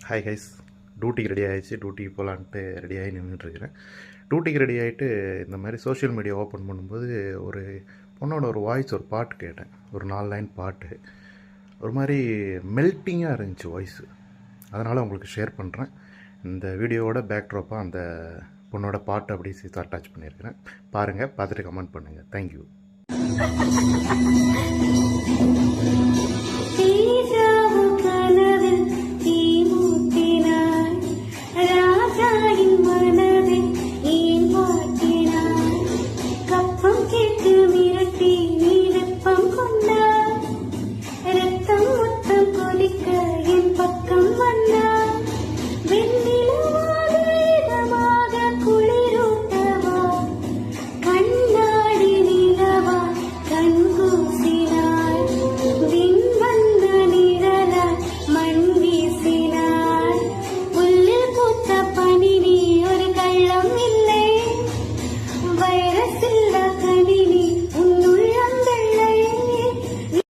Hi guys, டியூட்டிக்கு ready ஆகிடுச்சு. டியூட்டிக்கு போகலான்ட்டு ரெடியாகி நின்றுட்டுருக்கிறேன். டியூட்டிக்கு ரெடி ஆகிட்டு இந்த மாதிரி சோஷியல் மீடியா ஓப்பன் பண்ணும்போது ஒரு பொண்ணோட ஒரு வாய்ஸ், ஒரு பாட்டு கேட்டேன். ஒரு 4 லைன் பாட்டு. ஒரு மாதிரி மெல்ட்டிங்காக இருந்துச்சு வாய்ஸு. அதனால் உங்களுக்கு ஷேர் பண்ணுறேன். இந்த வீடியோவோட பேக்ட்ராப்பாக அந்த பொண்ணோட பாட்டு அப்படி சேர்த்து அட்டாச் பண்ணியிருக்கிறேன். பாருங்கள், பார்த்துட்டு கமெண்ட் பண்ணுங்கள். தேங்க்யூ.